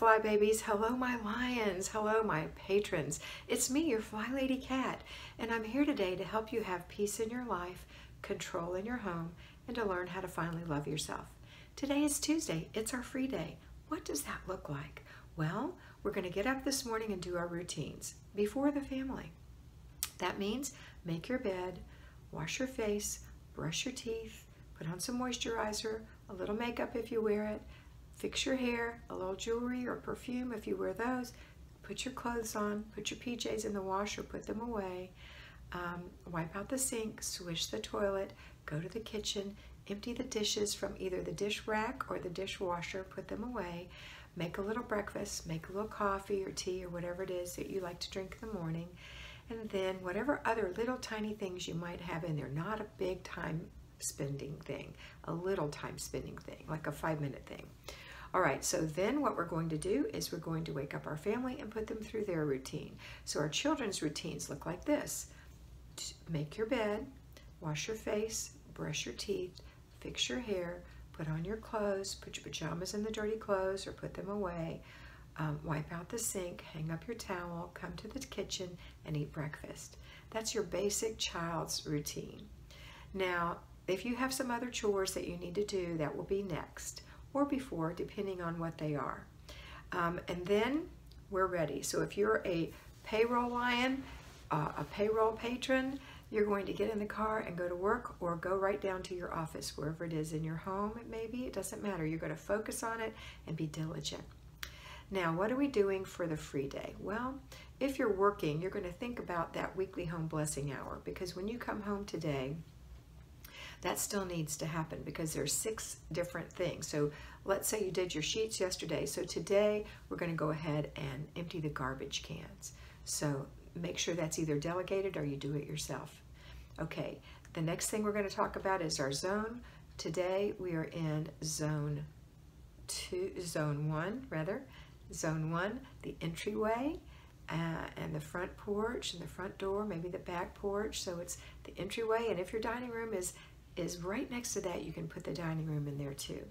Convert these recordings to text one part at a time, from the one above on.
Fly Babies. Hello, my lions. Hello, my patrons. It's me, your FlyLady Kat, and I'm here today to help you have peace in your life, control in your home, and to learn how to finally love yourself. Today is Tuesday. It's our free day. What does that look like? Well, we're going to get up this morning and do our routines before the family. That means make your bed, wash your face, brush your teeth, put on some moisturizer, a little makeup if you wear it, fix your hair, a little jewelry or perfume if you wear those, put your clothes on, put your PJs in the washer, put them away, wipe out the sink, swish the toilet, go to the kitchen, empty the dishes from either the dish rack or the dishwasher, put them away, make a little breakfast, make a little coffee or tea or whatever it is that you like to drink in the morning, and then whatever other little tiny things you might have in there, not a big time spending thing, a little time spending thing, like a 5-minute thing. All right, so then what we're going to do is we're going to wake up our family and put them through their routine. So our children's routines look like this. Make your bed, wash your face, brush your teeth, fix your hair, put on your clothes, put your pajamas in the dirty clothes or put them away, wipe out the sink, hang up your towel, come to the kitchen and eat breakfast. That's your basic child's routine. Now, if you have some other chores that you need to do, that will be next or before, depending on what they are. And then we're ready. So if you're a payroll lion, a payroll patron, you're going to get in the car and go to work or go right down to your office, wherever it is in your home, it doesn't matter. You're going to focus on it and be diligent. Now, what are we doing for the free day? Well, if you're working, you're going to think about that weekly home blessing hour, because when you come home today, that still needs to happen because there's 6 different things. So let's say you did your sheets yesterday. So today we're going to go ahead and empty the garbage cans. So make sure that's either delegated or you do it yourself. Okay, the next thing we're going to talk about is our zone. Today we are in zone 1, the entryway, and the front porch and the front door, maybe the back porch. So it's the entryway, and if your dining room is right next to that, you can put the dining room in there too.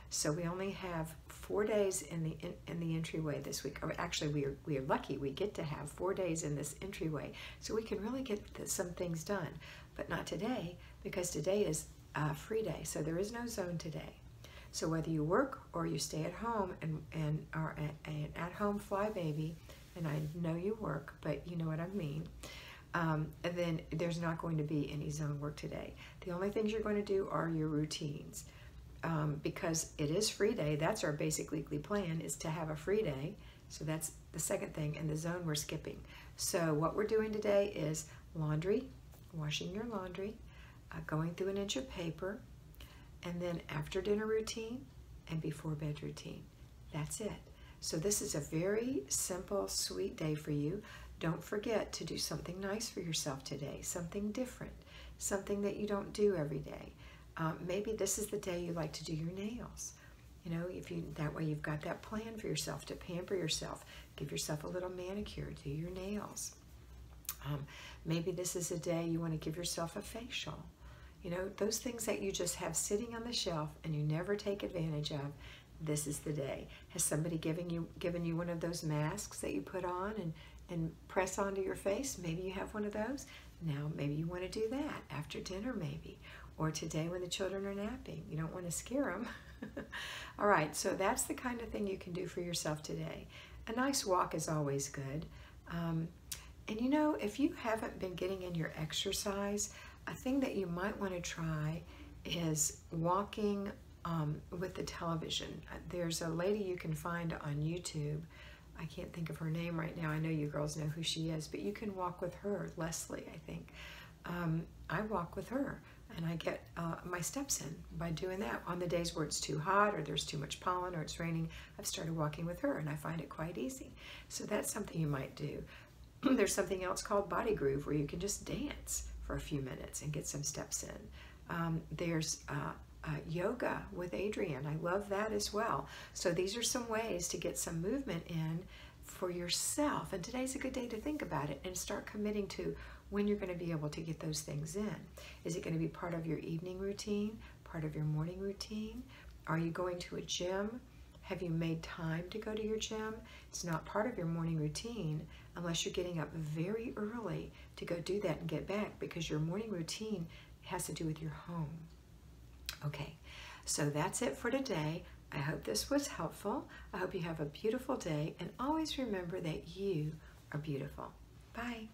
So we only have 4 days in the entryway this week. Or actually, we are lucky. We get to have 4 days in this entryway, so we can really get some things done. But not today, because today is a free day. So there is no zone today. So whether you work or you stay at home and are an at-home fly baby, and I know you work, but you know what I mean. And then there's not going to be any zone work today. The only things you're going to do are your routines. Because it is free day, that's our basic weekly plan, is to have a free day. So that's the second thing, and the zone we're skipping. So what we're doing today is laundry, washing your laundry, going through an inch of paper, and then after dinner routine and before bed routine. That's it. So this is a very simple, sweet day for you. Don't forget to do something nice for yourself today, something different, something that you don't do every day. Maybe this is the day you like to do your nails. You know, that way you've got that plan for yourself to pamper yourself. Give yourself a little manicure, do your nails. Maybe this is a day you want to give yourself a facial. You know, those things that you just have sitting on the shelf and you never take advantage of, this is the day. Has somebody given you one of those masks that you put on and press onto your face? Maybe you have one of those. Now maybe you want to do that after dinner maybe, or today when the children are napping. You don't want to scare them. All right, so that's the kind of thing you can do for yourself today. A nice walk is always good. And you know, if you haven't been getting in your exercise, a thing that you might want to try is walking with the television. There's a lady you can find on YouTube. I can't think of her name right now. I know you girls know who she is, but you can walk with her, Leslie, I think. I walk with her, and I get my steps in by doing that. On the days where it's too hot or there's too much pollen or it's raining, I've started walking with her, and I find it quite easy. So that's something you might do. There's something else called Body Groove, where you can just dance for a few minutes and get some steps in. There's yoga with Adrienne. I love that as well. So these are some ways to get some movement in for yourself. And today's a good day to think about it and start committing to when you're going to be able to get those things in. Is it going to be part of your evening routine, part of your morning routine? Are you going to a gym? have you made time to go to your gym? It's not part of your morning routine unless you're getting up very early to go do that and get back, because your morning routine has to do with your home. Okay, so that's it for today. I hope this was helpful. I hope you have a beautiful day, and always remember that you are beautiful. Bye.